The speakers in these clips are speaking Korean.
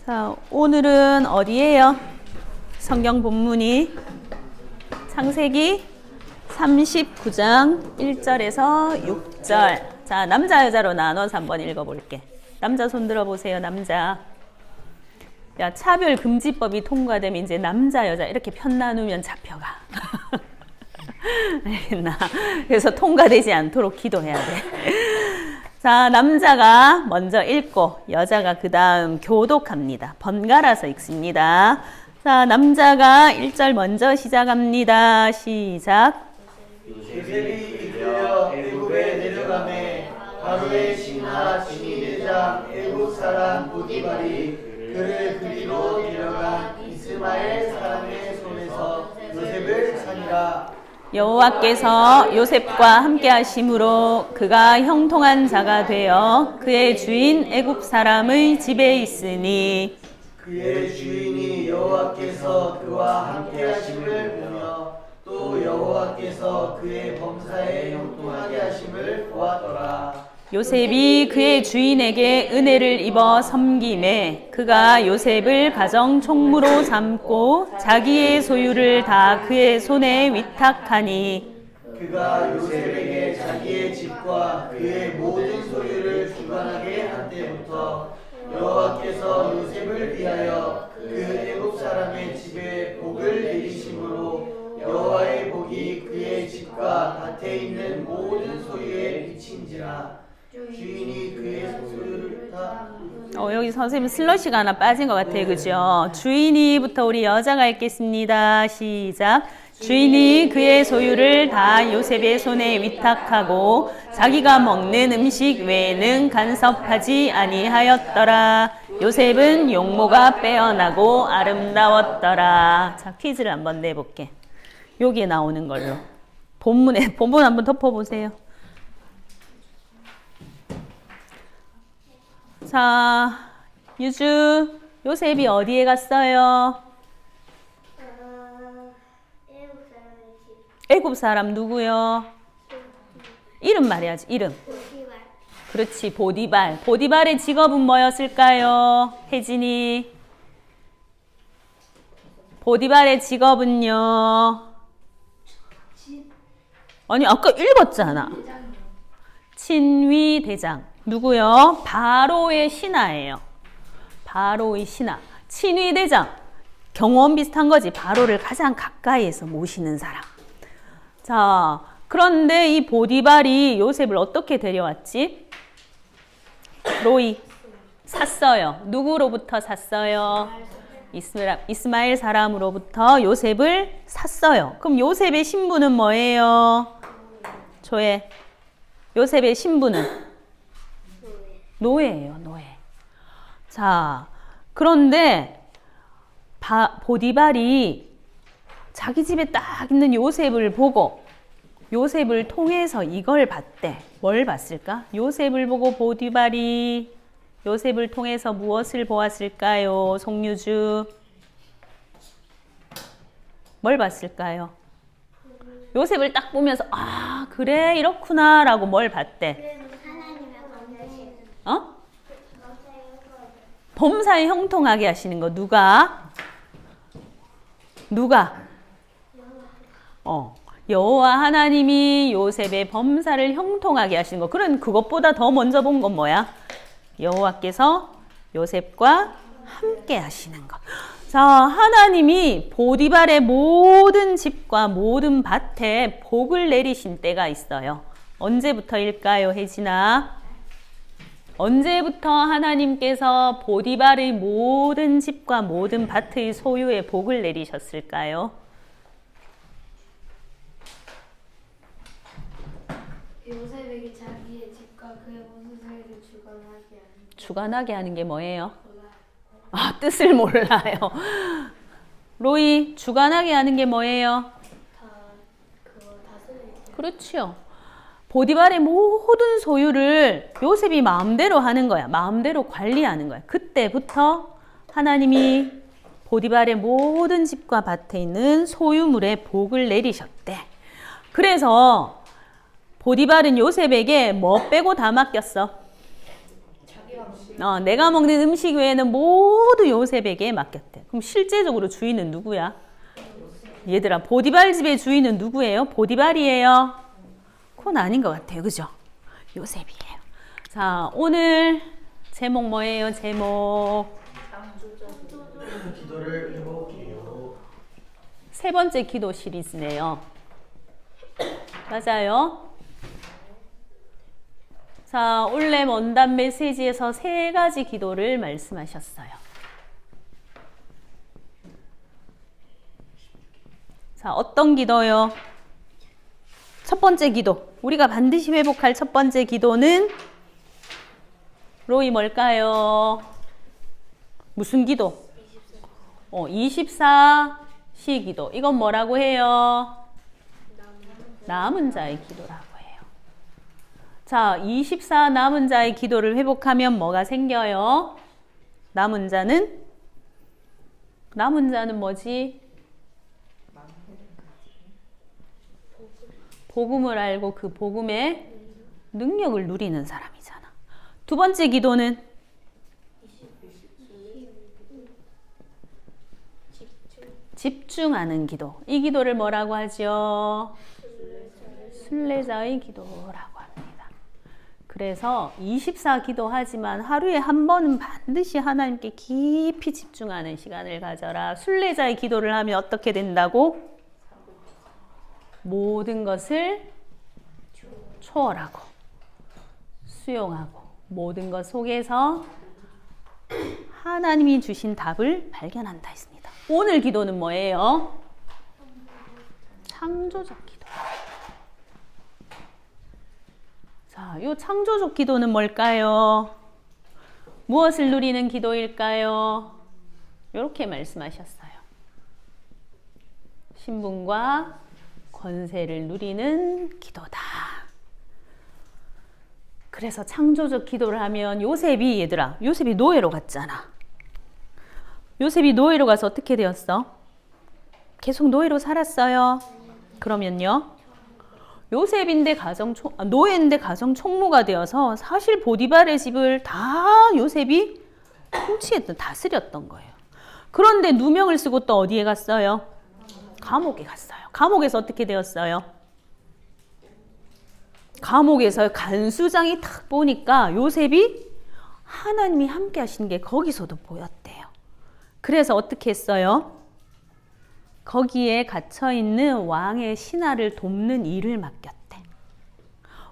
자, 오늘은 어디예요? 성경 본문이 창세기 39장 1절에서 6절. 자, 남자 여자로 나눠서 한번 읽어볼게. 남자 손 들어보세요. 남자. 야, 차별금지법이 통과되면 이제 남자 여자 이렇게 편 나누면 잡혀가. 알겠나? 그래서 통과되지 않도록 기도해야 돼. 자, 남자가 먼저 읽고 여자가 그 다음 교독합니다. 번갈아서 읽습니다. 자, 남자가 1절 먼저 시작합니다. 시작. 요셉이 이끌려 애굽에 내려가매 바로의 신하 지미대장 애굽 사람 보디발이 그를 그리로 데려간 이스마엘 사람의 손에서 요셉을 사니라. 여호와께서 요셉과 함께 하심으로 그가 형통한 자가 되어 그의 주인 애굽 사람의 집에 있으니 그의 주인이 여호와께서 그와 함께 하심을 보며 또 여호와께서 그의 범사에 형통하게 하심을 보았더라. 요셉이 그의 주인에게 은혜를 입어 섬김에 그가 요셉을 가정 총무로 삼고 자기의 소유를 다 그의 손에 위탁하니 그가 요셉에게 자기의 집과 그의 모든 소유를 주관하게 한 때부터 여호와께서 요셉을 위하여 그 애굽 사람의 집에 복을 내리심으로 여호와의 복이 그의 집과 밭에 있는 모든 소유에 미친지라. 주인이 그의 소유를 다 여기 선생님 슬러시가 하나 빠진 것 같아요. 그죠? 주인이부터 우리 여자가 읽겠습니다. 시작. 주인이 그의 소유를 다 요셉의 손에 위탁하고 자기가 먹는 음식 외에는 간섭하지 아니하였더라. 요셉은 용모가 빼어나고 아름다웠더라. 자, 퀴즈를 한번 내볼게. 여기에 나오는 걸로. 본문 한번 덮어보세요. 자, 유주, 요셉이 어디에 갔어요? 애굽 사람 누구요? 이름 말해야지, 이름. 그렇지, 보디발. 보디발의 직업은 뭐였을까요? 혜진이. 보디발의 직업은요? 아니, 아까 읽었잖아. 친위 대장. 누구요? 바로의 신하예요. 바로의 신하. 친위 대장. 경호원 비슷한 거지. 바로를 가장 가까이에서 모시는 사람. 자, 그런데 이 보디발이 요셉을 어떻게 데려왔지? 로이. 샀어요. 누구로부터 샀어요? 이스마엘 사람으로부터 요셉을 샀어요. 그럼 요셉의 신분은 뭐예요? 조회. 요셉의 신분은? 노예예요, 노예. 자, 그런데 보디발이 자기 집에 딱 있는 요셉을 보고 요셉을 통해서 이걸 봤대. 뭘 봤을까? 요셉을 보고 보디발이 요셉을 통해서 무엇을 보았을까요? 송유주. 뭘 봤을까요? 요셉을 딱 보면서 아, 그래, 이렇구나 라고 뭘 봤대? 범사에 형통하게 하시는 거 누가? 여호와 하나님이 요셉의 범사를 형통하게 하시는 거. 그것보다 더 먼저 본 건 뭐야? 여호와께서 요셉과 함께 하시는 것. 자, 하나님이 보디발의 모든 집과 모든 밭에 복을 내리신 때가 있어요. 언제부터일까요, 혜진아? 언제부터 하나님께서 보디발의 모든 집과 모든 밭의 소유에 복을 내리셨을까요? 요셉에게 자기의 집과 그의 모든 소유를 주관하게 하는 게 뭐예요? 아, 뜻을 몰라요. 로이, 주관하게 하는 게 뭐예요? 그렇죠. 보디발의 모든 소유를 요셉이 마음대로 하는 거야. 마음대로 관리하는 거야. 그때부터 하나님이 보디발의 모든 집과 밭에 있는 소유물에 복을 내리셨대. 그래서 보디발은 요셉에게 뭐 빼고 다 맡겼어? 내가 먹는 음식 외에는 모두 요셉에게 맡겼대. 그럼 실제적으로 주인은 누구야? 얘들아, 보디발 집의 주인은 누구예요? 보디발이에요? 그건 아닌 것 같아요. 그죠? 요셉이에요. 자, 오늘 제목 뭐예요? 제목. 기도를 해볼게요. 세 번째 기도 시리즈네요. 맞아요. 자, 올해 원단 메시지에서 세 가지 기도를 말씀하셨어요. 자, 어떤 기도요? 첫 번째 기도. 우리가 반드시 회복할 첫 번째 기도는 로이 뭘까요? 무슨 기도? 24시 기도. 이건 뭐라고 해요? 남은 자의 기도라고 해요. 자, 24 남은 자의 기도를 회복하면 뭐가 생겨요? 남은 자는 뭐지? 복음을 알고 그 복음의 능력을 누리는 사람이잖아. 두 번째 기도는 집중하는 기도. 이 기도를 뭐라고 하죠? 순례자의 기도라고 합니다. 그래서 24 기도하지만 하루에 한 번은 반드시 하나님께 깊이 집중하는 시간을 가져라. 순례자의 기도를 하면 어떻게 된다고? 모든 것을 초월하고 수용하고 모든 것 속에서 하나님이 주신 답을 발견한다 했습니다. 오늘 기도는 뭐예요? 창조적 기도. 자, 이 창조적 기도는 뭘까요? 무엇을 누리는 기도일까요? 이렇게 말씀하셨어요. 신분과 권세를 누리는 기도다. 그래서 창조적 기도를 하면 요셉이 노예로 갔잖아. 요셉이 노예로 가서 어떻게 되었어? 계속 노예로 살았어요. 그러면요, 노예인데 가정 총무가 되어서 사실 보디발의 집을 다 요셉이 다스렸던 거예요. 그런데 누명을 쓰고 또 어디에 갔어요? 감옥에 갔어요. 감옥에서 어떻게 되었어요? 감옥에서 간수장이 탁 보니까 요셉이 하나님이 함께 하시는 게 거기서도 보였대요. 그래서 어떻게 했어요? 거기에 gat혀있는 왕의 신하를 돕는 일을 맡겼대.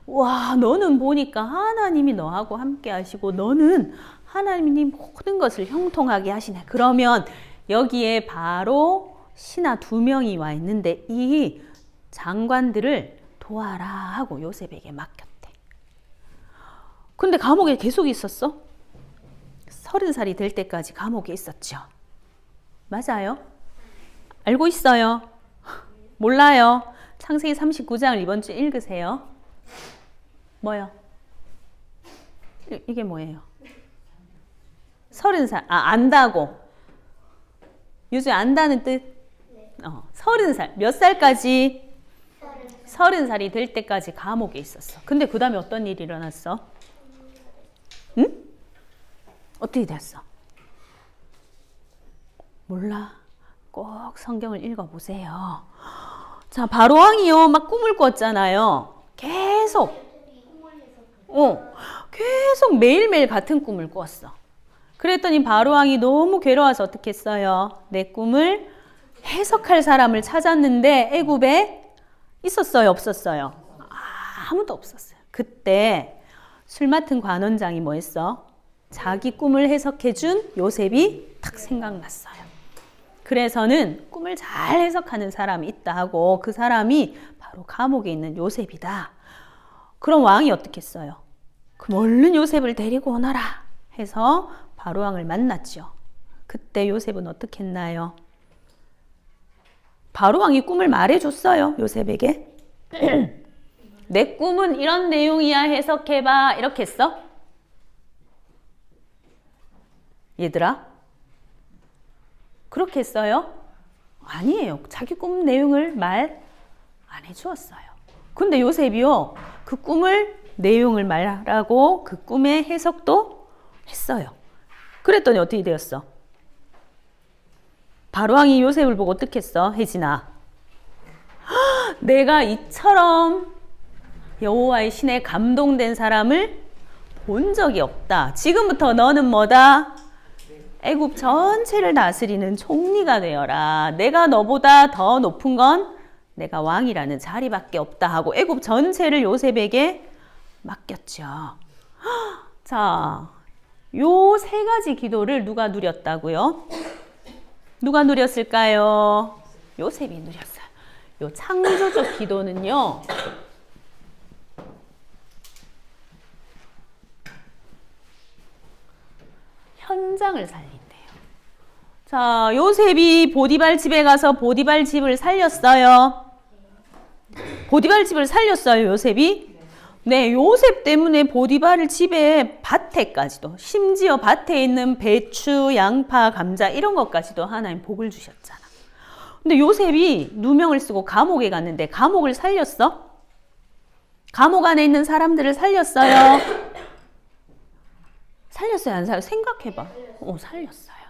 와, 너는 보니까 하나님이 너하고 함께 하시고 너는 하나님이 모든 것을 형통하게 하시네. 그러면 여기에 바로 신하 2명이 와 있는데 이 장관들을 도와라 하고 요셉에게 맡겼대. 근데 감옥에 계속 있었어? 30살이 될 때까지 감옥에 있었죠. 맞아요? 알고 있어요? 몰라요? 창세기 39장을 이번 주에 읽으세요. 뭐요? 이게 뭐예요? 30살. 안다고. 요즘 안다는 뜻? 30살. 몇 살까지? 30살이 될 때까지 감옥에 있었어. 근데 그 다음에 어떤 일이 일어났어? 응? 어떻게 됐어? 몰라. 꼭 성경을 읽어보세요. 자, 바로왕이요. 막 꿈을 꿨잖아요. 계속 매일매일 같은 꿈을 꿨어. 그랬더니 바로왕이 너무 괴로워서 어떻게 했어요? 내 꿈을 해석할 사람을 찾았는데 애굽에 있었어요? 없었어요? 아무도 없었어요. 그때 술 맡은 관원장이 뭐 했어? 자기 꿈을 해석해준 요셉이 탁 생각났어요. 그래서는 꿈을 잘 해석하는 사람이 있다 하고 그 사람이 바로 감옥에 있는 요셉이다. 그럼 왕이 어떻게 했어요? 그럼 얼른 요셉을 데리고 오너라 해서 바로왕을 만났죠. 그때 요셉은 어떻게 했나요? 바로왕이 꿈을 말해줬어요. 요셉에게. 내 꿈은 이런 내용이야, 해석해봐. 이렇게 했어? 얘들아, 그렇게 했어요? 아니에요. 자기 꿈 내용을 말 안 해주었어요. 근데 요셉이요, 그 꿈을 내용을 말하고 그 꿈의 해석도 했어요. 그랬더니 어떻게 되었어? 바로왕이 요셉을 보고 어떻게 했어? 혜진아. 내가 이처럼 여호와의 신에 감동된 사람을 본 적이 없다. 지금부터 너는 뭐다? 애굽 전체를 다스리는 총리가 되어라. 내가 너보다 더 높은 건 내가 왕이라는 자리밖에 없다 하고 애굽 전체를 요셉에게 맡겼죠. 자, 요 세 가지 기도를 누가 누렸다고요? 누가 누렸을까요? 요셉이 누렸어요. 요 창조적 기도는요, 현장을 살린대요. 자, 요셉이 보디발 집에 가서 보디발 집을 살렸어요. 보디발 집을 살렸어요, 요셉이? 네, 요셉 때문에 보디발 집에 밭에까지도, 심지어 밭에 있는 배추, 양파, 감자 이런 것까지도 하나님 복을 주셨잖아. 근데 요셉이 누명을 쓰고 감옥에 갔는데 감옥을 살렸어? 감옥 안에 있는 사람들을 살렸어요? 살렸어요, 안 살렸어요? 생각해봐. 살렸어요.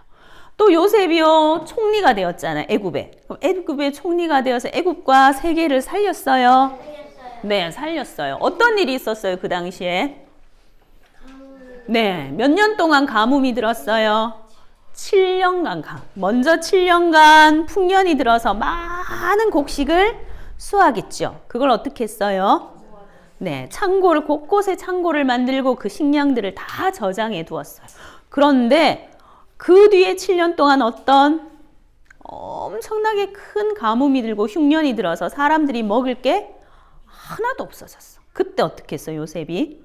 또 요셉이요, 총리가 되었잖아요, 애굽에. 그럼 애굽의 총리가 되어서 애굽과 세계를 살렸어요? 네, 살렸어요. 어떤 일이 있었어요, 그 당시에? 네, 몇 년 동안 가뭄이 들었어요? 7년간 먼저 7년간 풍년이 들어서 많은 곡식을 수확했죠. 그걸 어떻게 했어요? 네, 창고를, 곳곳에 창고를 만들고 그 식량들을 다 저장해 두었어요. 그런데 그 뒤에 7년 동안 어떤 엄청나게 큰 가뭄이 들고 흉년이 들어서 사람들이 먹을 게 하나도 없어졌어. 그때 어떻게 했어요, 요셉이?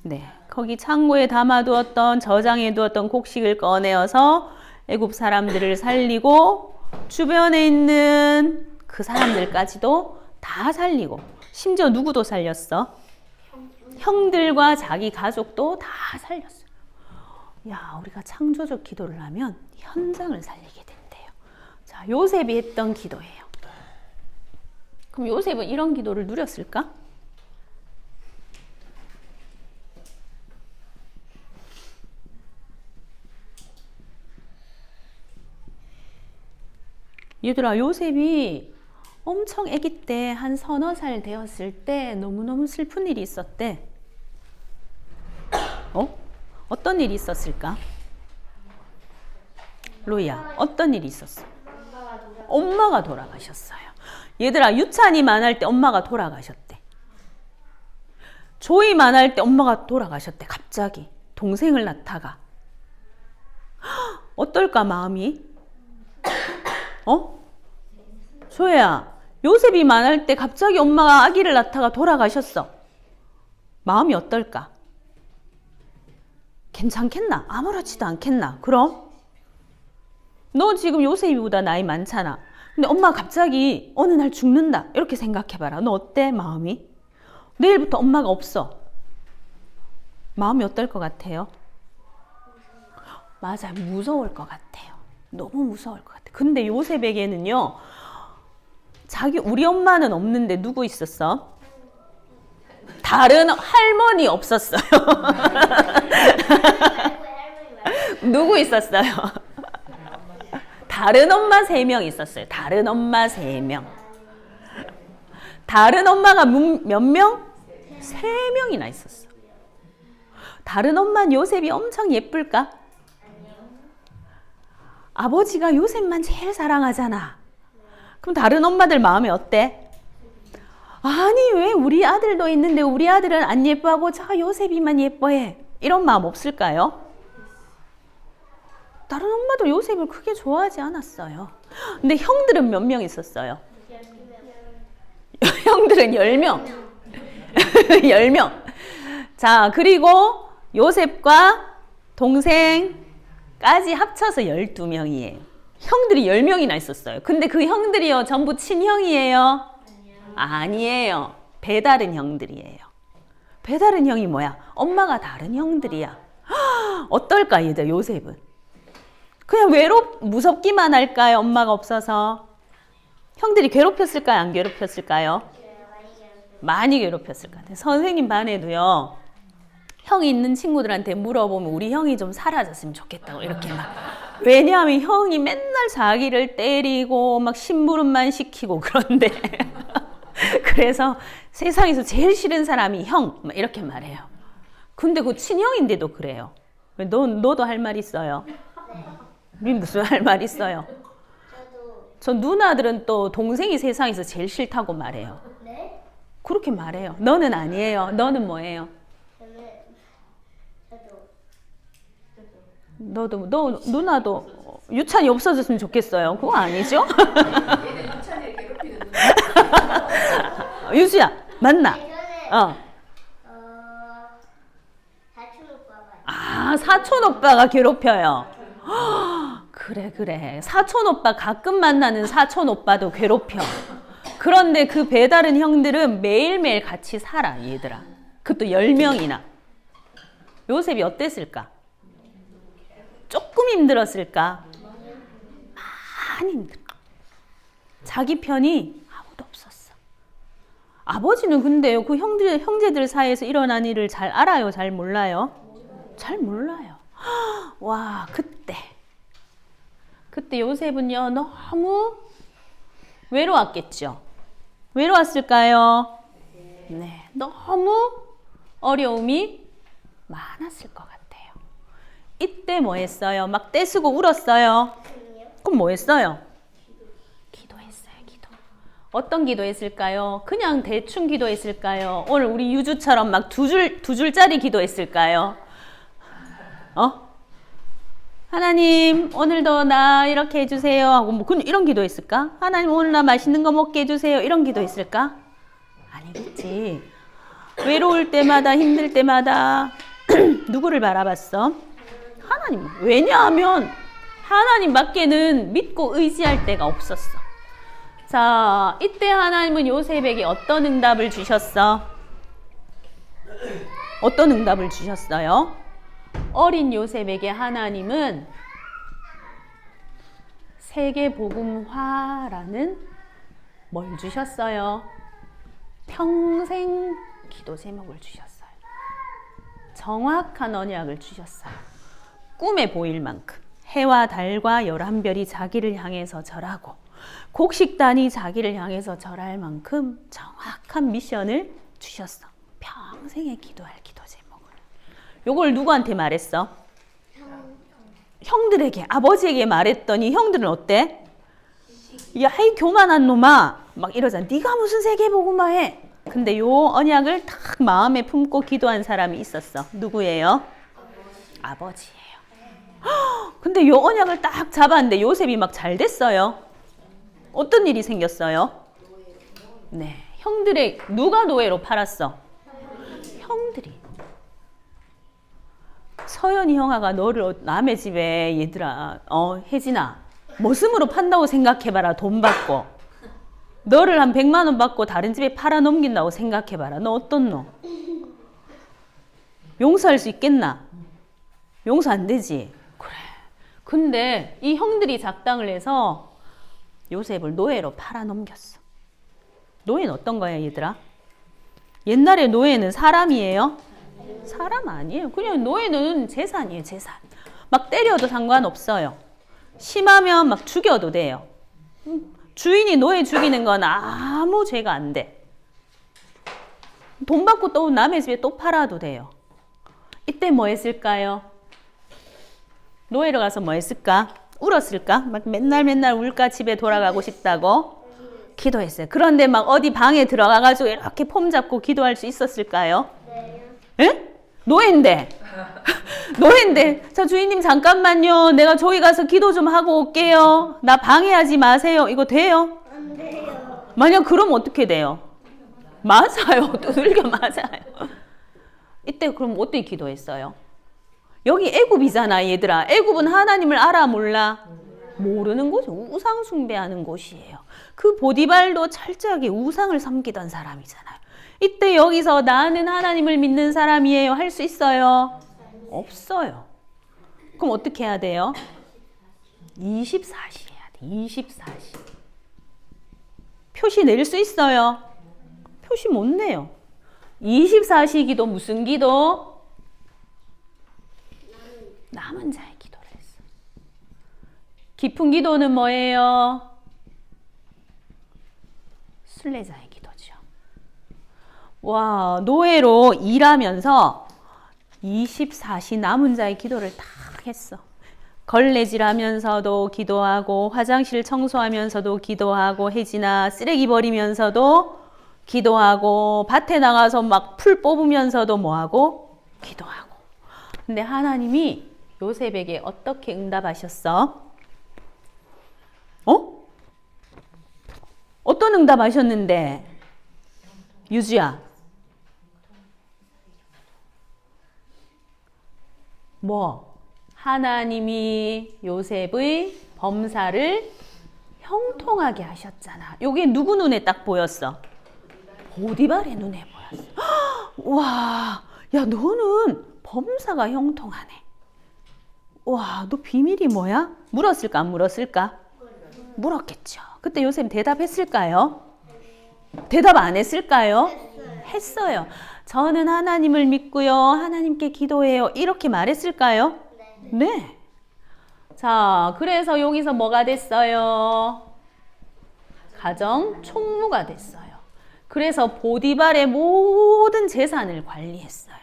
네, 거기 창고에 담아두었던, 저장해 두었던 곡식을 꺼내어서 애굽 사람들을 살리고 주변에 있는 그 사람들까지도 다 살리고, 심지어 누구도 살렸어? 형들과 자기 가족도 다 살렸어요. 야, 우리가 창조적 기도를 하면 현장을 살리게 된대요. 자, 요셉이 했던 기도예요. 그럼 요셉은 이런 기도를 누렸을까? 얘들아, 요셉이 엄청 아기 때 한 서너 살 되었을 때 너무너무 슬픈 일이 있었대. 어떤 일이 있었을까? 로이야, 어떤 일이 있었어? 엄마가 돌아가셨어요. 얘들아, 유찬이만 할 때 엄마가 돌아가셨대. 조이만 할 때 엄마가 돌아가셨대. 갑자기 동생을 낳다가. 어떨까, 마음이? 조혜야, 요셉이만 할 때 갑자기 엄마가 아기를 낳다가 돌아가셨어. 마음이 어떨까? 괜찮겠나? 아무렇지도 않겠나? 그럼? 너 지금 요셉이보다 나이 많잖아. 근데 엄마가 갑자기 어느 날 죽는다. 이렇게 생각해봐라. 너 어때? 마음이? 내일부터 엄마가 없어. 마음이 어떨 것 같아요? 맞아요. 무서울 것 같아요. 너무 무서울 것 같아요. 근데 요셉에게는요, 우리 엄마는 없는데 누구 있었어? 다른 할머니 없었어요. 누구 있었어요? 다른 엄마 3명 있었어요. 다른 엄마 3명. 다른 엄마가 몇 명? 3명이나 있었어. 다른 엄마는 요셉이 엄청 예쁠까? 아버지가 요셉만 제일 사랑하잖아. 그럼 다른 엄마들 마음이 어때? 아니, 왜 우리 아들도 있는데 우리 아들은 안 예뻐하고 저 요셉이만 예뻐해. 이런 마음 없을까요? 다른 엄마도 요셉을 크게 좋아하지 않았어요. 근데 형들은 몇 명 있었어요? 형들은 10명. 10명. 자, 그리고 요셉과 동생까지 합쳐서 12명이에요. 형들이 10명이나 있었어요. 근데 그 형들이요, 전부 친형이에요? 아니에요. 배다른 형들이에요. 배다른 형이 뭐야? 엄마가 다른 형들이야. 어떨까, 얘들, 요셉은? 그냥 무섭기만 할까요? 엄마가 없어서. 형들이 괴롭혔을까요? 안 괴롭혔을까요? 많이 괴롭혔을 것 같아요. 선생님 반에도요, 형이 있는 친구들한테 물어보면 우리 형이 좀 사라졌으면 좋겠다고 이렇게 막. 왜냐하면 형이 맨날 자기를 때리고 막 심부름만 시키고 그런데 그래서 세상에서 제일 싫은 사람이 형 막 이렇게 말해요. 근데 그 친형인데도 그래요. 너도 할 말 있어요? 우리 무슨 할 말 있어요? 저도. 저 누나들은 또 동생이 세상에서 제일 싫다고 말해요. 네? 그렇게 말해요. 너는 아니에요. 너는 뭐예요? 저는. 저도. 너 누나도 유찬이 없어졌으면 좋겠어요. 그거 아니죠? 얘는 유찬이를 괴롭히는 유수야 맞나? 저는. 어. 사촌 오빠가. 아 사촌 오빠가 괴롭혀요. 그래. 사촌 오빠 가끔 만나는 사촌 오빠도 괴롭혀. 그런데 그 배다른 형들은 매일매일 같이 살아 얘들아. 그것도 10명이나. 요셉이 어땠을까? 조금 힘들었을까? 많이 힘들어. 자기 편이 아무도 없었어. 아버지는 근데요, 그 형제들 사이에서 일어난 일을 잘 알아요? 잘 몰라요? 잘 몰라요. 와, 그때 요셉은요, 너무 외로웠겠죠? 외로웠을까요? 네, 너무 어려움이 많았을 것 같아요. 이때 뭐 했어요? 막 떼쓰고 울었어요? 그럼 뭐 했어요? 기도했어요, 기도. 어떤 기도했을까요? 그냥 대충 기도했을까요? 오늘 우리 유주처럼 막 두 줄짜리 기도했을까요? 하나님, 오늘도 나 이렇게 해주세요. 하고 뭐 이런 기도했을까? 하나님, 오늘 나 맛있는 거 먹게 해주세요. 이런 기도했을까? 아니겠지. 외로울 때마다, 힘들 때마다 누구를 바라봤어? 하나님. 왜냐하면 하나님 밖에는 믿고 의지할 데가 없었어. 자, 이때 하나님은 요셉에게 어떤 응답을 주셨어? 어떤 응답을 주셨어요? 어린 요셉에게 하나님은 세계복음화라는 뭘 주셨어요? 평생 기도 제목을 주셨어요. 정확한 언약을 주셨어요. 꿈에 보일 만큼 해와 달과 11별이 자기를 향해서 절하고 곡식단이 자기를 향해서 절할 만큼 정확한 미션을 주셨어. 평생에 기도할 기도 제목을. 요걸 누구한테 말했어? 형들에게, 아버지에게 말했더니 형들은 어때? 야, 이 교만한 놈아 막 이러잖아. 네가 무슨 세계복음화 해? 근데 요 언약을 딱 마음에 품고 기도한 사람이 있었어. 누구예요? 아버지예요. 근데 요 언약을 딱 잡았는데 요셉이 막 잘 됐어요. 어떤 일이 생겼어요? 네, 형들의 누가 노예로 팔았어? 형들이. 서연이 형아가 너를 남의 집에 얘들아, 혜진아, 머슴으로 판다고 생각해봐라. 돈 받고 너를 한 100만 원 받고 다른 집에 팔아 넘긴다고 생각해봐라. 너 어떤 너? 용서할 수 있겠나? 용서 안 되지. 그래. 근데 이 형들이 작당을 해서 요셉을 노예로 팔아 넘겼어. 노예는 어떤 거야, 얘들아? 옛날에 노예는 사람이에요? 사람 아니에요. 그냥 노예는 재산이에요, 재산. 막 때려도 상관없어요. 심하면 막 죽여도 돼요. 주인이 노예 죽이는 건 아무 죄가 안 돼. 돈 받고 또 남의 집에 또 팔아도 돼요. 이때 뭐 했을까요? 노예로 가서 뭐 했을까? 울었을까? 막 맨날 울까? 집에 돌아가고 싶다고? 기도했어요. 그런데 막 어디 방에 들어가가지고 이렇게 폼 잡고 기도할 수 있었을까요? 예? 노예인데. 노예인데. 저 주인님 잠깐만요. 내가 저기 가서 기도 좀 하고 올게요. 나 방해하지 마세요. 이거 돼요? 안 돼요. 만약 그럼 어떻게 돼요? 맞아요. 두들겨 맞아요. 이때 그럼 어떻게 기도했어요? 여기 애굽이잖아, 얘들아. 애굽은 하나님을 알아, 몰라? 모르는 곳이 우상 숭배하는 곳이에요. 그 보디발도 철저하게 우상을 섬기던 사람이잖아요. 이때 여기서 나는 하나님을 믿는 사람이에요. 할 수 있어요? 없어요. 그럼 어떻게 해야 돼요? 24시 해야 돼. 24시. 표시 낼 수 있어요? 표시 못 내요. 24시 기도 무슨 기도? 남은 자의 기도를 했어. 깊은 기도는 뭐예요? 순례자의 기도죠. 와, 노예로 일하면서 24시 남은 자의 기도를 다 했어. 걸레질하면서도 기도하고, 화장실 청소하면서도 기도하고, 혜진아 쓰레기 버리면서도 기도하고, 밭에 나가서 막 풀 뽑으면서도 뭐하고? 기도하고. 근데 하나님이 요셉에게 어떻게 응답하셨어? 어떤 응답하셨는데? 유주야. 뭐? 하나님이 요셉의 범사를 형통하게 하셨잖아. 요게 누구 눈에 딱 보였어? 보디발의 눈에 보였어. 와, 야, 너는 범사가 형통하네. 와, 너 비밀이 뭐야? 물었을까, 안 물었을까? 물었겠죠. 그때 요셉 대답했을까요? 대답 안 했을까요? 했어요. 저는 하나님을 믿고요. 하나님께 기도해요. 이렇게 말했을까요? 네. 자, 그래서 여기서 뭐가 됐어요? 가정 총무가 됐어요. 그래서 보디발의 모든 재산을 관리했어요.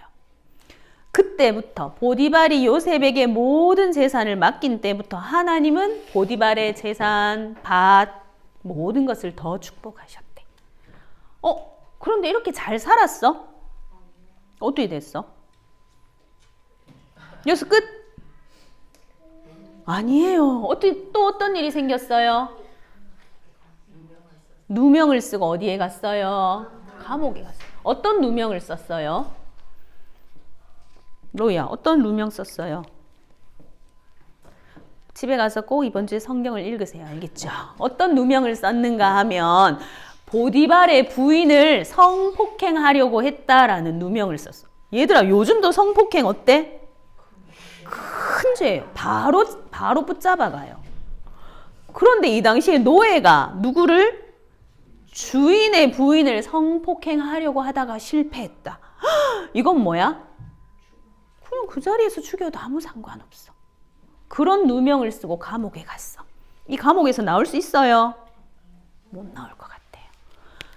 그때부터 보디발이 요셉에게 모든 재산을 맡긴 때부터 하나님은 보디발의 재산, 밭, 모든 것을 더 축복하셨대. 그런데 이렇게 잘 살았어? 어떻게 됐어? 여기서 끝? 아니에요. 또 어떤 일이 생겼어요? 누명을 쓰고 어디에 갔어요? 감옥에 갔어요. 어떤 누명을 썼어요? 로이야, 어떤 누명 썼어요? 집에 가서 꼭 이번 주에 성경을 읽으세요. 알겠죠? 어떤 누명을 썼는가 하면 보디발의 부인을 성폭행하려고 했다라는 누명을 썼어. 얘들아, 요즘도 성폭행 어때? 큰 죄예요. 바로 붙잡아가요. 그런데 이 당시에 노예가 누구를? 주인의 부인을 성폭행하려고 하다가 실패했다. 이건 뭐야? 그냥 그 자리에서 죽여도 아무 상관없어. 그런 누명을 쓰고 감옥에 갔어. 이 감옥에서 나올 수 있어요? 못 나올 것 같아요.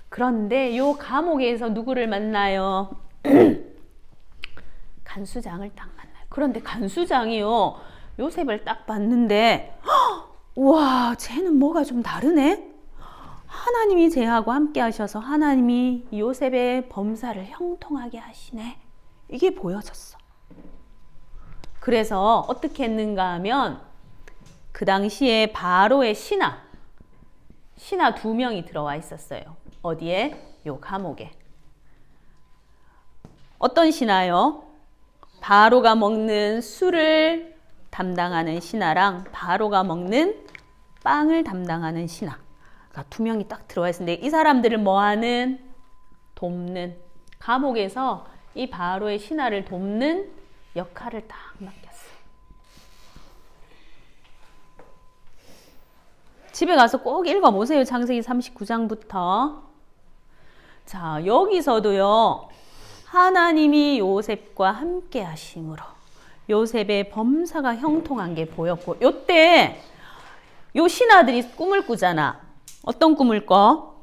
그런데 요 감옥에서 누구를 만나요? 간수장을 딱 만나요. 그런데 간수장이요, 요셉을 딱 봤는데, 와, 쟤는 뭐가 좀 다르네? 하나님이 쟤하고 함께 하셔서 하나님이 요셉의 범사를 형통하게 하시네. 이게 보여졌어. 그래서 어떻게 했는가 하면 그 당시에 바로의 신하 2명이 들어와 있었어요. 어디에? 요 감옥에. 어떤 신하요? 바로가 먹는 술을 담당하는 신하랑 바로가 먹는 빵을 담당하는 신하. 그러니까 2명이 딱 들어와 있었는데 이 사람들을 뭐하는? 돕는. 감옥에서 이 바로의 신하를 돕는 역할을 딱 맡겼어. 집에 가서 꼭 읽어보세요. 창세기 39장부터. 자, 여기서도요, 하나님이 요셉과 함께 하심으로 요셉의 범사가 형통한 게 보였고, 요때 요 신하들이 꿈을 꾸잖아. 어떤 꿈을 꿔?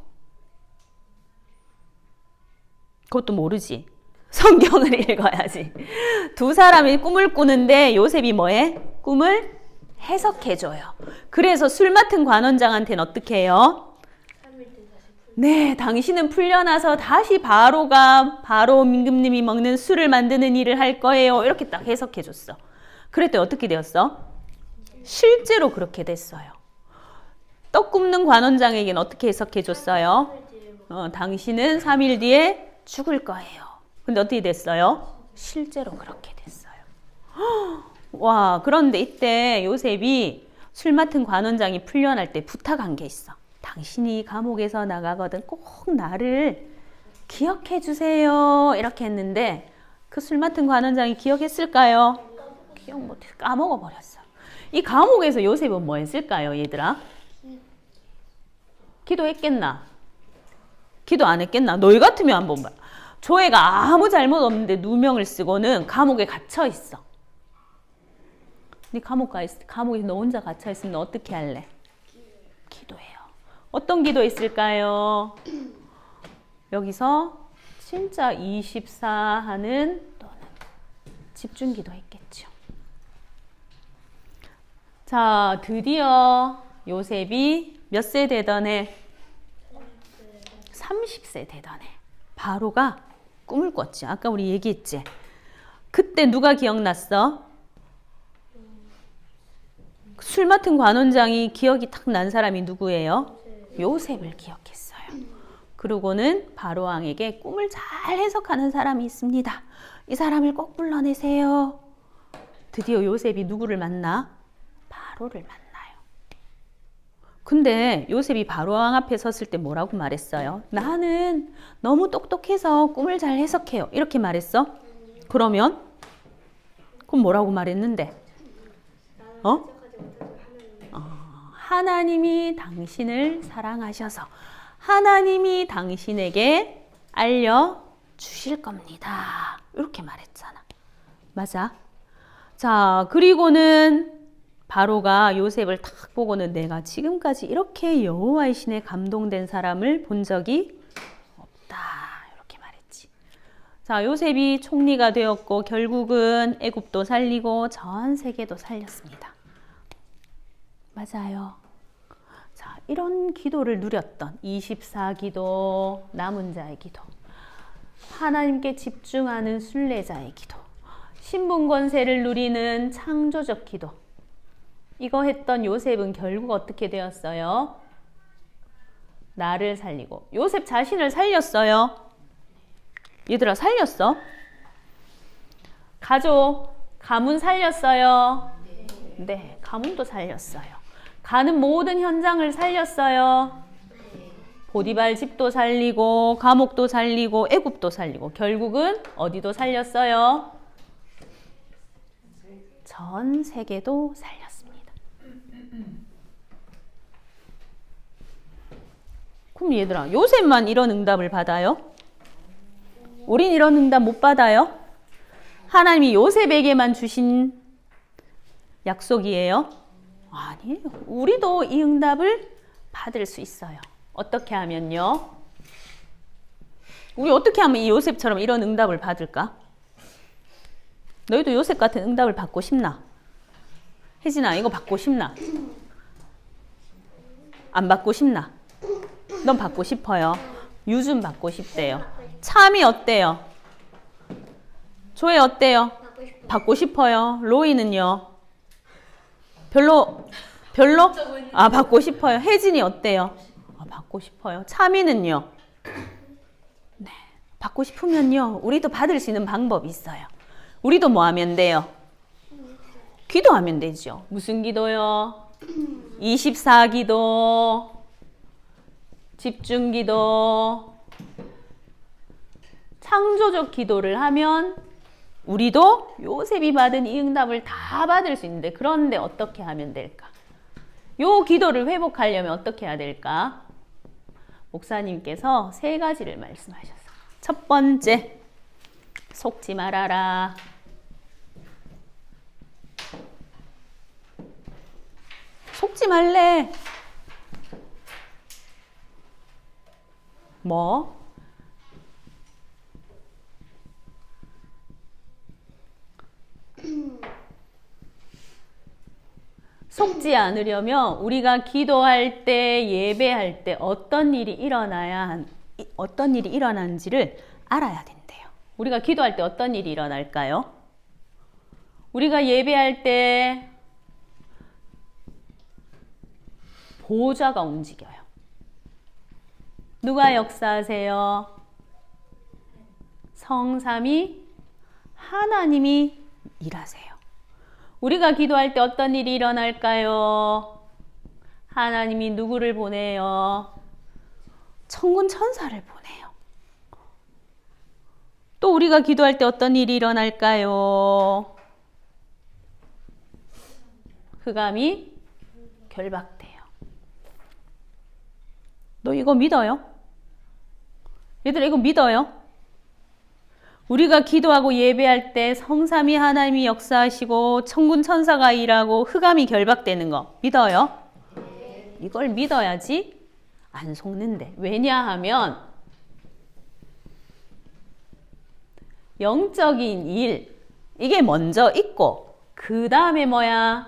그것도 모르지. 성경을 읽어야지. 두 사람이 꿈을 꾸는데 요셉이 뭐해? 꿈을 해석해줘요. 그래서 술 맡은 관원장한테는 어떻게 해요? 네, 당신은 풀려나서 다시 바로 임금님이 먹는 술을 만드는 일을 할 거예요. 이렇게 딱 해석해줬어. 그랬더니 어떻게 되었어? 실제로 그렇게 됐어요. 떡 굽는 관원장에게는 어떻게 해석해줬어요? 당신은 3일 뒤에 죽을 거예요. 근데 어떻게 됐어요? 실제로 그렇게 됐어요. 와, 그런데 이때 요셉이 술 맡은 관원장이 풀려날 때 부탁한 게 있어. 당신이 감옥에서 나가거든 꼭 나를 기억해 주세요. 이렇게 했는데 그 술 맡은 관원장이 기억했을까요? 기억 못해. 까먹어버렸어. 이 감옥에서 요셉은 뭐 했을까요, 얘들아? 기도했겠나? 기도 안 했겠나? 너희 같으면 한번 봐. 조회가 아무 잘못 없는데 누명을 쓰고는 감옥에 갇혀 있어. 네 감옥에 너 혼자 갇혀 있으면 너 어떻게 할래? 기도해요. 어떤 기도 있을까요? 여기서 진짜 24 하는 또는 집중 기도 했겠죠. 자, 드디어 요셉이 몇 세 되던 해? 30세 되던 해. 바로가 꿈을 꿨지. 아까 우리 얘기했지. 그때 누가 기억났어? 술 맡은 관원장이 기억이 탁 난 사람이 누구예요? 요셉을 기억했어요. 그러고는 바로왕에게 꿈을 잘 해석하는 사람이 있습니다. 이 사람을 꼭 불러내세요. 드디어 요셉이 누구를 만나? 바로를 만나요. 근데 요셉이 바로왕 앞에 섰을 때 뭐라고 말했어요? 나는 너무 똑똑해서 꿈을 잘 해석해요. 이렇게 말했어? 그럼 뭐라고 말했는데? 하나님이 당신을 사랑하셔서 하나님이 당신에게 알려주실 겁니다. 이렇게 말했잖아. 맞아? 자, 그리고는 바로가 요셉을 탁 보고는 내가 지금까지 이렇게 여호와의 신에 감동된 사람을 본 적이 없다. 이렇게 말했지. 자, 요셉이 총리가 되었고 결국은 애굽도 살리고 전 세계도 살렸습니다. 맞아요. 자, 이런 기도를 누렸던 24기도, 남은 자의 기도, 하나님께 집중하는 순례자의 기도, 신분 권세를 누리는 창조적 기도. 이거 했던 요셉은 결국 어떻게 되었어요? 나를 살리고 요셉 자신을 살렸어요. 얘들아 살렸어? 가족, 가문 살렸어요? 네, 가문도 살렸어요. 가는 모든 현장을 살렸어요. 보디발 집도 살리고 감옥도 살리고 애굽도 살리고 결국은 어디도 살렸어요? 전 세계도 살렸습니다. 그럼 얘들아 요셉만 이런 응답을 받아요? 우린 이런 응답 못 받아요? 하나님이 요셉에게만 주신 약속이에요? 아니에요. 우리도 이 응답을 받을 수 있어요. 어떻게 하면요? 우리 어떻게 하면 이 요셉처럼 이런 응답을 받을까? 너희도 요셉 같은 응답을 받고 싶나? 혜진아 이거 받고 싶나? 안 받고 싶나? 넌 받고 싶어요. 유준 받고 싶대요. 참이 어때요? 조회 어때요? 받고 싶어요. 로이는요? 별로? 아, 받고 싶어요. 혜진이 어때요? 아, 받고 싶어요. 차미는요? 네. 받고 싶으면요. 우리도 받을 수 있는 방법이 있어요. 우리도 뭐 하면 돼요? 기도하면 되죠. 무슨 기도요? 24기도, 집중기도, 창조적 기도를 하면 우리도 요셉이 받은 이 응답을 다 받을 수 있는데 그런데 어떻게 하면 될까? 요 기도를 회복하려면 어떻게 해야 될까? 목사님께서 3가지를 말씀하셨어요. 첫 번째, 속지 말아라. 속지 말래. 뭐? 속지 않으려면 우리가 기도할 때, 예배할 때 어떤 일이 일어나는지를 알아야 된대요. 우리가 기도할 때 어떤 일이 일어날까요? 우리가 예배할 때 보좌가 움직여요. 누가 역사하세요? 성삼위 하나님이 일하세요. 우리가 기도할 때 어떤 일이 일어날까요? 하나님이 누구를 보내요? 천군 천사를 보내요. 또 우리가 기도할 때 어떤 일이 일어날까요? 흑암이 결박돼요. 너 이거 믿어요? 얘들아 이거 믿어요? 우리가 기도하고 예배할 때 성삼위 하나님이 역사하시고 천군 천사가 일하고 흑암이 결박되는 거 믿어요? 이걸 믿어야지 안 속는데. 왜냐하면 영적인 일 이게 먼저 있고 그 다음에 뭐야?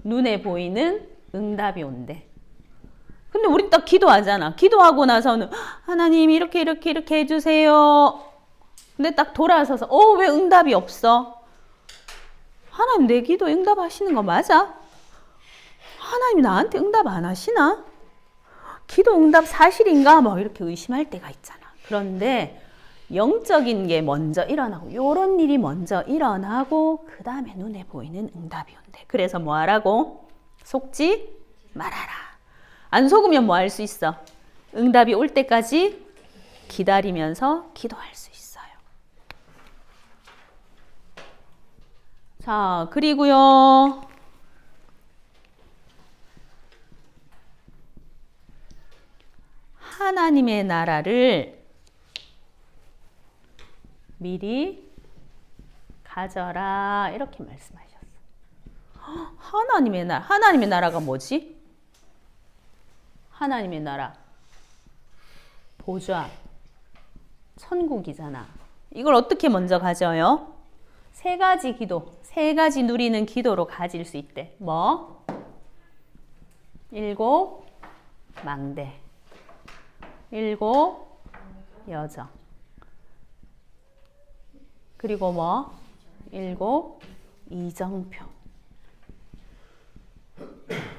눈에 보이는 응답이 온대. 근데 우리 딱 기도하잖아. 기도하고 나서는 하나님 이렇게 해주세요. 근데 딱 돌아서서 왜 응답이 없어? 하나님 내 기도 응답하시는 거 맞아? 하나님 나한테 응답 안 하시나? 기도 응답 사실인가? 막 이렇게 의심할 때가 있잖아. 그런데 영적인 게 먼저 일어나고 요런 일이 먼저 일어나고 그 다음에 눈에 보이는 응답이 온대. 그래서 뭐 하라고? 속지 말아라. 안 속으면 뭐 할 수 있어? 응답이 올 때까지 기다리면서 기도할 수 있어요. 자, 그리고요. 하나님의 나라를 미리 가져라 이렇게 말씀하셨어. 하나님의 나라가 뭐지? 하나님의 나라 보좌 천국이잖아. 이걸 어떻게 먼저 가져요? 세 가지 기도, 세 가지 누리는 기도로 가질 수 있대. 뭐? 7 망대, 7 여정, 그리고 뭐? 7 이정표.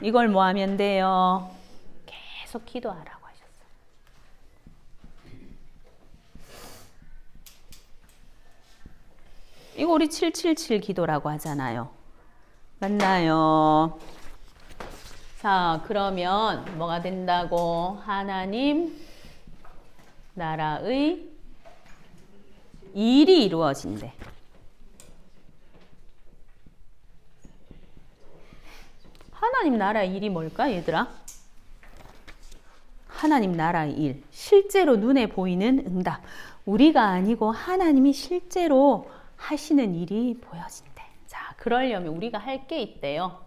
이걸 뭐 하면 돼요? 계속 기도하라고 하셨어. 이거 우리 777 기도라고 하잖아요. 맞나요? 자, 그러면 뭐가 된다고? 하나님 나라의 일이 이루어진대. 하나님 나라의 일이 뭘까, 얘들아? 하나님 나라의 일, 실제로 눈에 보이는 응답. 우리가 아니고 하나님이 실제로 하시는 일이 보여진대. 자, 그러려면 우리가 할 게 있대요.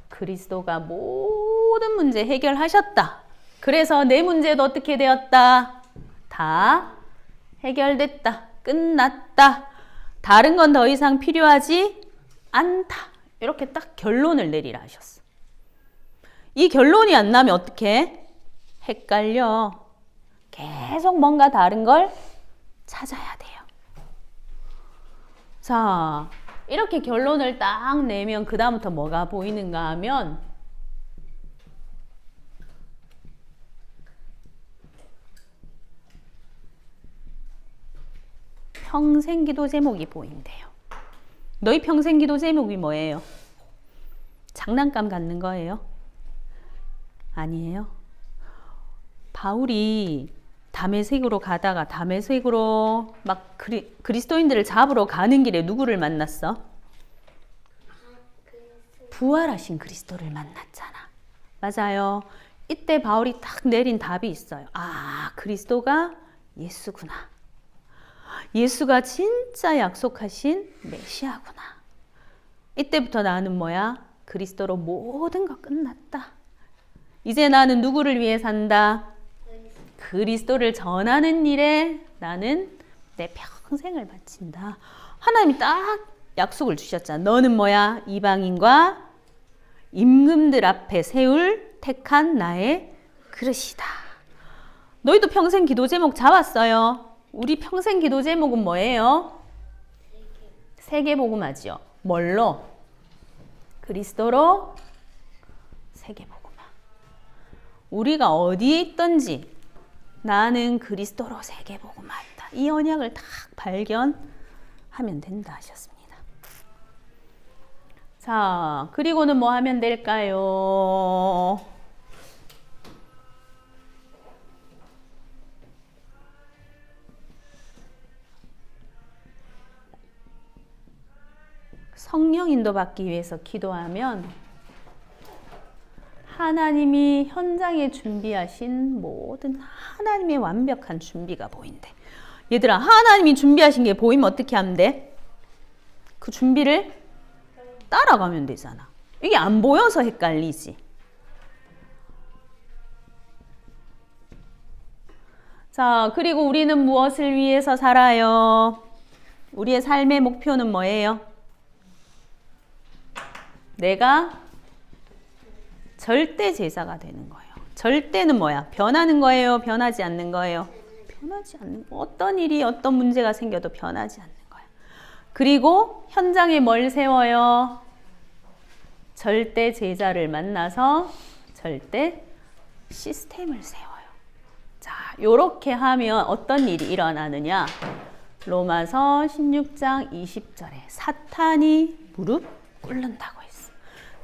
그리스도가 모든 문제 해결하셨다. 그래서 내 문제도 어떻게 되었다? 다 해결됐다. 끝났다. 다른 건 더 이상 필요하지 않다. 이렇게 딱 결론을 내리라 하셨어. 이 결론이 안 나면 어떻게? 헷갈려. 계속 뭔가 다른 걸 찾아야 돼요. 자, 이렇게 결론을 딱 내면 그 다음부터 뭐가 보이는가 하면 평생 기도 제목이 보인대요. 너희 평생 기도 제목이 뭐예요? 장난감 갖는 거예요? 아니에요. 바울이 다메섹으로 가다가 다메섹으로 막 그리스도인들을 잡으러 가는 길에 누구를 만났어? 부활하신 그리스도를 만났잖아. 맞아요. 이때 바울이 딱 내린 답이 있어요. 아, 그리스도가 예수구나. 예수가 진짜 약속하신 메시아구나. 이때부터 나는 뭐야? 그리스도로 모든 거 끝났다. 이제 나는 누구를 위해 산다? 그리스도를 전하는 일에 나는 내 평생을 바친다. 하나님이 딱 약속을 주셨잖아. 너는 뭐야? 이방인과 임금들 앞에 세울 택한 나의 그릇이다. 너희도 평생 기도 제목 잡았어요. 우리 평생 기도 제목은 뭐예요? 세계복음화죠. 뭘로? 그리스도로 세계복음화. 우리가 어디에 있든지 나는 그리스도로 세계복음화한다. 이 언약을 딱 발견하면 된다 하셨습니다. 자, 그리고는 뭐 하면 될까요? 성령 인도받기 위해서 기도하면 하나님이 현장에 준비하신 모든 하나님의 완벽한 준비가 보인대. 얘들아, 하나님이 준비하신 게 보이면 어떻게 하면 돼? 그 준비를 따라가면 되잖아. 이게 안 보여서 헷갈리지. 자, 그리고 우리는 무엇을 위해서 살아요? 우리의 삶의 목표는 뭐예요? 내가 절대 제자가 되는 거예요. 절대는 뭐야? 변하는 거예요? 변하지 않는 거예요? 변하지 않는 거. 어떤 일이 어떤 문제가 생겨도 변하지 않는 거예요. 그리고 현장에 뭘 세워요? 절대 제자를 만나서 절대 시스템을 세워요. 자, 요렇게 하면 어떤 일이 일어나느냐? 로마서 16장 20절에 사탄이 무릎 꿇는다고 했어.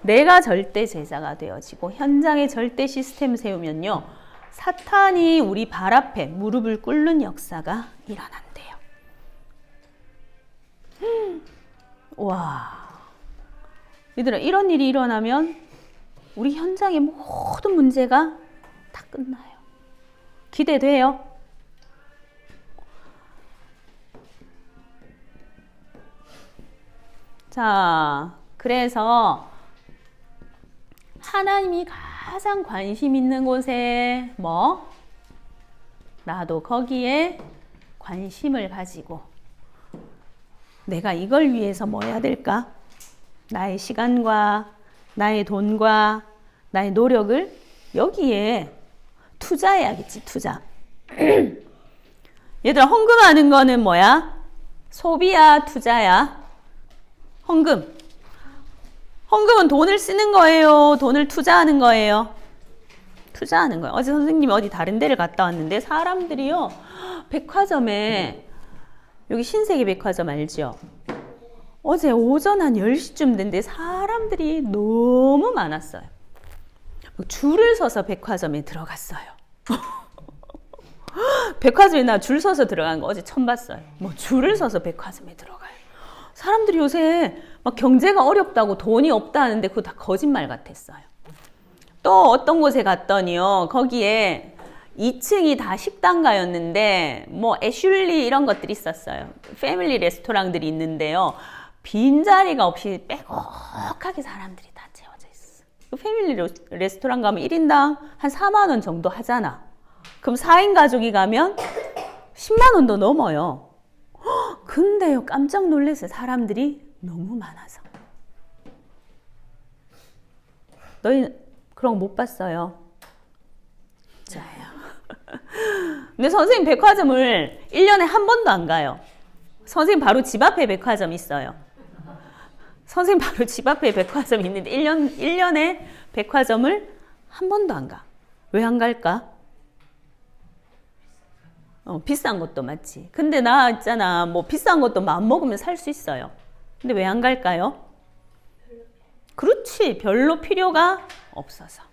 내가 절대 제자가 되어지고 현장에 절대 시스템 세우면요, 사탄이 우리 발 앞에 무릎을 꿇는 역사가 일어난대요. 와, 얘들아, 이런 일이 일어나면 우리 현장의 모든 문제가 다 끝나요. 기대돼요? 자, 그래서 하나님이 가장 관심 있는 곳에 뭐? 나도 거기에 관심을 가지고 내가 이걸 위해서 뭐 해야 될까? 나의 시간과 나의 돈과 나의 노력을 여기에 투자해야겠지, 투자. 얘들아, 헌금하는 거는 뭐야? 소비야, 투자야? 헌금. 헌금은 돈을 쓰는 거예요? 돈을 투자하는 거예요? 투자하는 거예요. 어제 선생님이 어디 다른 데를 갔다 왔는데 사람들이요, 백화점에, 여기 신세계 백화점 알죠? 어제 오전 한 10시쯤 됐는데 사람들이 너무 많았어요. 줄을 서서 백화점에 들어갔어요. 백화점에 나 줄 서서 들어간 거 어제 처음 봤어요. 뭐 줄을 서서 백화점에 들어가요. 사람들이 요새 막 경제가 어렵다고 돈이 없다 하는데 그거 다 거짓말 같았어요. 또 어떤 곳에 갔더니요, 거기에 2층이 다 식당가였는데 뭐 애슐리 이런 것들이 있었어요. 패밀리 레스토랑들이 있는데요, 빈자리가 없이 빼곡하게 사람들이 다 채워져 있어. 패밀리 레스토랑 가면 1인당 한 4만 원 정도 하잖아. 그럼 4인 가족이 가면 10만 원도 넘어요. 근데요, 깜짝 놀랐어요. 사람들이 너무 많아서. 너희 그런 거 못 봤어요? 자요. 근데 선생님 백화점을 1년에 한 번도 안 가요. 선생님 바로 집 앞에 백화점 있어요. 선생님 바로 집 앞에 백화점 있는데 1년에 백화점을 한 번도 안 가. 왜 안 갈까? 비싼 것도 맞지. 근데 나 있잖아, 뭐 비싼 것도 마음 먹으면 살 수 있어요. 근데 왜 안 갈까요? 그렇지, 별로 필요가 없어서.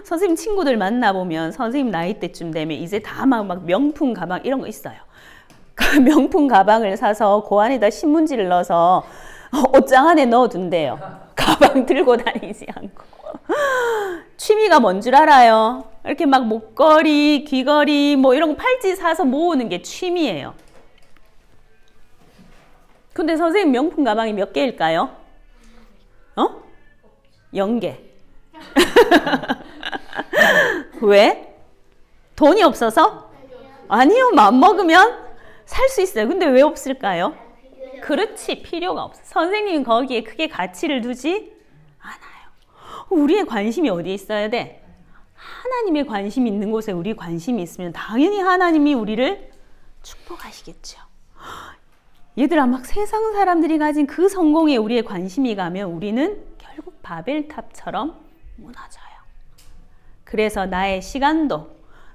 선생님 친구들 만나보면 선생님 나이 때쯤 되면 이제 다 막 명품 가방 이런 거 있어요. 그 명품 가방을 사서 그 안에다 신문지를 넣어서 옷장 안에 넣어둔대요. 가방 들고 다니지 않고. 취미가 뭔 줄 알아요? 이렇게 막 목걸이, 귀걸이 뭐 이런 거 팔찌 사서 모으는 게 취미예요. 근데 선생님 명품 가방이 몇 개일까요? 0개. 왜? 돈이 없어서? 아니요, 마음먹으면 살 수 있어요. 근데 왜 없을까요? 그렇지, 필요가 없어. 선생님은 거기에 크게 가치를 두지 않아요. 우리의 관심이 어디에 있어야 돼? 하나님의 관심이 있는 곳에 우리 관심이 있으면 당연히 하나님이 우리를 축복하시겠죠. 얘들아, 막 세상 사람들이 가진 그 성공에 우리의 관심이 가면 우리는 결국 바벨탑처럼 무너져요. 그래서 나의 시간도,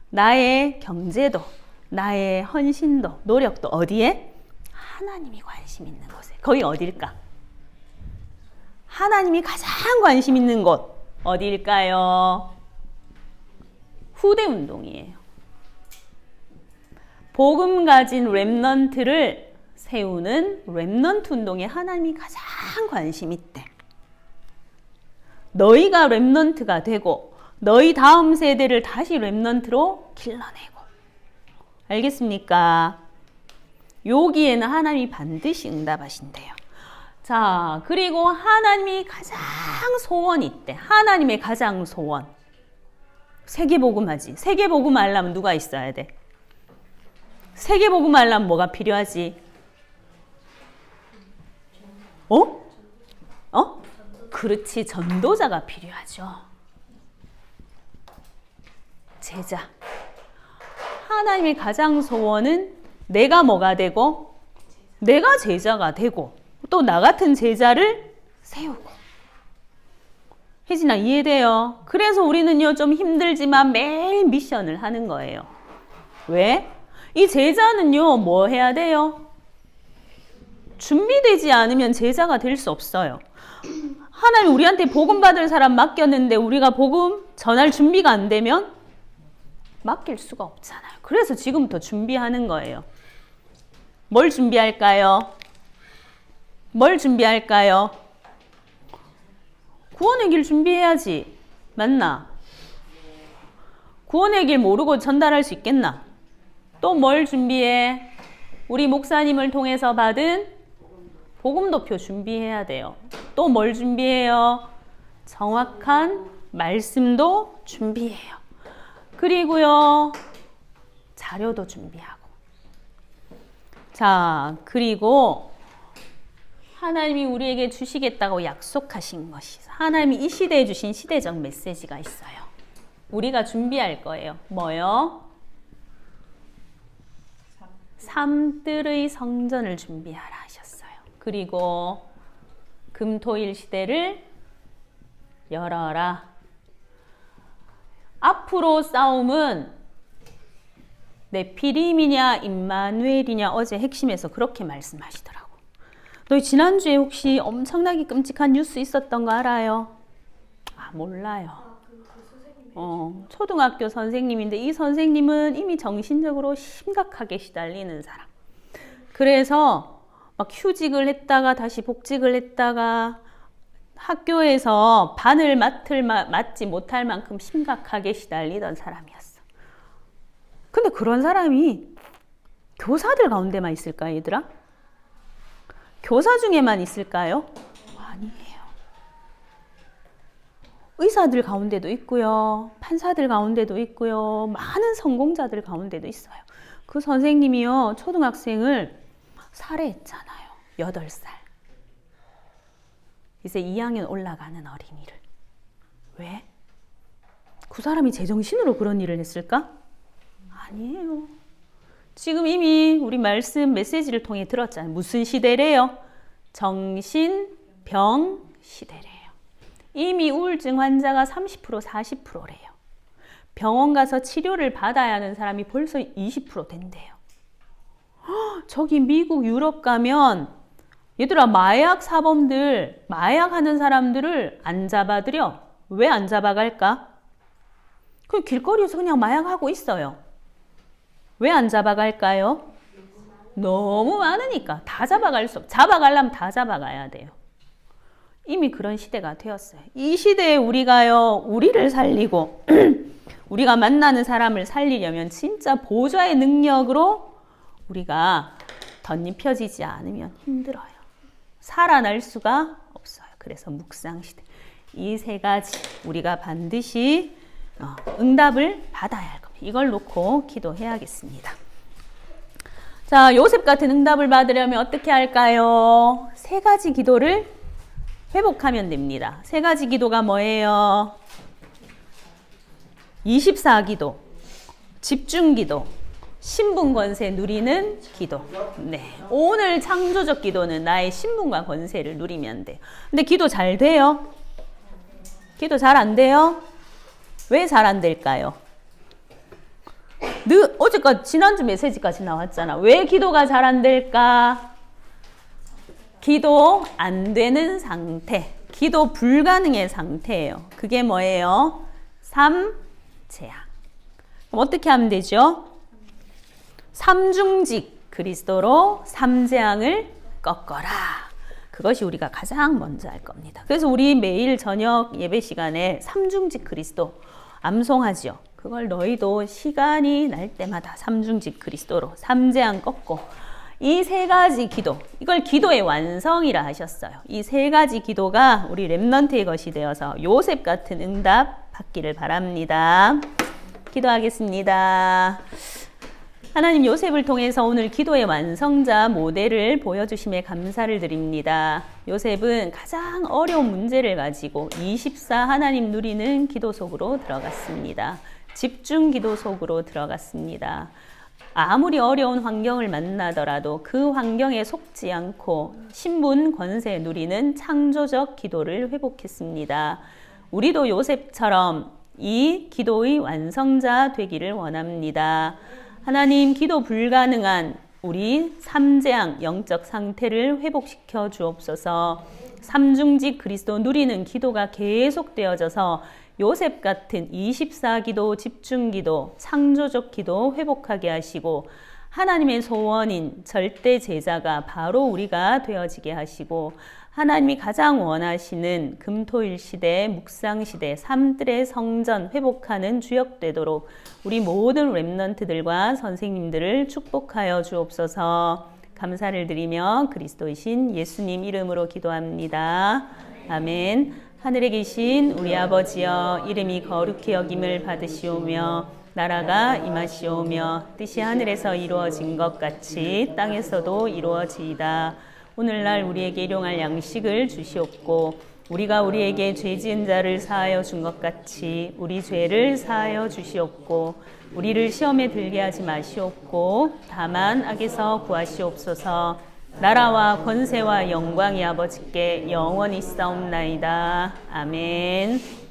나의 경제도, 나의 헌신도, 노력도 어디에? 하나님이 관심 있는 곳에. 거기 어딜까? 하나님이 가장 관심 있는 곳 어디일까요? 후대 운동이에요. 복음 가진 렘넌트를 세우는 렘넌트 운동에 하나님이 가장 관심 있대. 너희가 렘넌트가 되고 너희 다음 세대를 다시 렘넌트로 길러내고. 알겠습니까? 여기에는 하나님이 반드시 응답하신대요. 자, 그리고 하나님이 가장 소원이 있대. 하나님의 가장 소원. 세계복음하지. 세계복음 하려면 누가 있어야 돼? 세계복음 하려면 뭐가 필요하지? 그렇지. 전도자가 필요하죠. 제자. 하나님의 가장 소원은 내가 뭐가 되고, 내가 제자가 되고, 또 나 같은 제자를 세우고. 혜진아, 이해돼요? 그래서 우리는요, 좀 힘들지만 매일 미션을 하는 거예요. 왜? 이 제자는요, 뭐 해야 돼요? 준비되지 않으면 제자가 될 수 없어요. 하나님 우리한테 복음 받을 사람 맡겼는데 우리가 복음 전할 준비가 안 되면 맡길 수가 없잖아요. 그래서 지금부터 준비하는 거예요. 뭘 준비할까요? 뭘 준비할까요? 구원의 길 준비해야지. 맞나? 구원의 길 모르고 전달할 수 있겠나? 또 뭘 준비해? 우리 목사님을 통해서 받은 복음도표 준비해야 돼요. 또 뭘 준비해요? 정확한 말씀도 준비해요. 그리고요, 자료도 준비하고. 자, 그리고 하나님이 우리에게 주시겠다고 약속하신 것이, 하나님이 이 시대에 주신 시대적 메시지가 있어요. 우리가 준비할 거예요. 뭐요? 삼뜰의 성전을 준비하라 하셨어요. 그리고 금토일 시대를 열어라. 앞으로 싸움은 네피림이냐 임마누엘이냐 어제 핵심에서 그렇게 말씀하시더라고. 너희 지난주에 혹시 엄청나게 끔찍한 뉴스 있었던 거 알아요? 아, 몰라요. 초등학교 선생님인데 이 선생님은 이미 정신적으로 심각하게 시달리는 사람. 그래서 막 휴직을 했다가 다시 복직을 했다가 학교에서 반을 맡지 못할 만큼 심각하게 시달리던 사람이었어. 근데 그런 사람이 교사들 가운데만 있을까, 얘들아? 교사 중에만 있을까요? 아니에요. 의사들 가운데도 있고요. 판사들 가운데도 있고요. 많은 성공자들 가운데도 있어요. 그 선생님이요, 초등학생을 살해했잖아요. 8살. 이제 2학년 올라가는 어린이를. 왜? 그 사람이 제정신으로 그런 일을 했을까? 아니에요. 지금 이미 우리 말씀 메시지를 통해 들었잖아요. 무슨 시대래요? 정신병 시대래요. 이미 우울증 환자가 30%, 40%래요. 병원 가서 치료를 받아야 하는 사람이 벌써 20% 된대요. 저기 미국, 유럽 가면 얘들아, 마약 사범들, 마약 하는 사람들을 안 잡아들여. 왜 안 잡아갈까? 그 길거리에서 그냥 마약하고 있어요. 왜 안 잡아갈까요? 너무 많으니까. 다 잡아갈 수 없어. 잡아가려면 다 잡아가야 돼요. 이미 그런 시대가 되었어요. 이 시대에 우리가요, 우리를 살리고 우리가 만나는 사람을 살리려면 진짜 보좌의 능력으로 우리가 덧입혀지지 않으면 힘들어요. 살아날 수가 없어요. 그래서 묵상시대. 이 세 가지 우리가 반드시 응답을 받아야 할 겁니다. 이걸 놓고 기도해야겠습니다. 자, 요셉 같은 응답을 받으려면 어떻게 할까요? 세 가지 기도를 회복하면 됩니다. 세 가지 기도가 뭐예요? 24기도, 집중기도, 신분 권세 누리는 기도. 네, 오늘 창조적 기도는 나의 신분과 권세를 누리면 돼요. 근데 기도 잘 돼요? 기도 잘 안 돼요? 왜 잘 안 될까요? 어제까지 지난주 메시지까지 나왔잖아. 왜 기도가 잘 안 될까? 기도 안 되는 상태, 기도 불가능의 상태예요. 그게 뭐예요? 3 재앙. 그럼 어떻게 하면 되죠? 3중직, 그리스도로 삼재앙을 꺾어라. 그것이 우리가 가장 먼저 할 겁니다. 그래서 우리 매일 저녁 예배 시간에 삼중직 그리스도 암송하지요. 그걸 너희도 시간이 날 때마다 삼중직 그리스도로 삼재앙 꺾고 이 세 가지 기도, 이걸 기도의 완성이라 하셨어요. 이 세 가지 기도가 우리 렘넌트의 것이 되어서 요셉 같은 응답 받기를 바랍니다. 기도하겠습니다. 하나님, 요셉을 통해서 오늘 기도의 완성자 모델을 보여주심에 감사를 드립니다. 요셉은 가장 어려운 문제를 가지고 24 하나님 누리는 기도 속으로 들어갔습니다. 집중 기도 속으로 들어갔습니다. 아무리 어려운 환경을 만나더라도 그 환경에 속지 않고 신분 권세 누리는 창조적 기도를 회복했습니다. 우리도 요셉처럼 이 기도의 완성자 되기를 원합니다. 하나님, 기도 불가능한 우리 삼재앙 영적 상태를 회복시켜 주옵소서. 삼중직 그리스도 누리는 기도가 계속되어져서 요셉 같은 24기도, 집중기도, 창조적 기도 회복하게 하시고 하나님의 소원인 절대 제자가 바로 우리가 되어지게 하시고 하나님이 가장 원하시는 금토일 시대, 묵상 시대, 삶들의 성전 회복하는 주역 되도록 우리 모든 렘넌트들과 선생님들을 축복하여 주옵소서. 감사를 드리며 그리스도이신 예수님 이름으로 기도합니다. 아멘. 하늘에 계신 우리 아버지여, 이름이 거룩히 여김을 받으시오며 나라가 임하시오며 뜻이 하늘에서 이루어진 것 같이 땅에서도 이루어지이다. 오늘날 우리에게 일용할 양식을 주시옵고 우리가 우리에게 죄 지은 자를 사하여 준 것 같이 우리 죄를 사하여 주시옵고 우리를 시험에 들게 하지 마시옵고 다만 악에서 구하시옵소서. 나라와 권세와 영광이 아버지께 영원히 있사옵나이다. 아멘.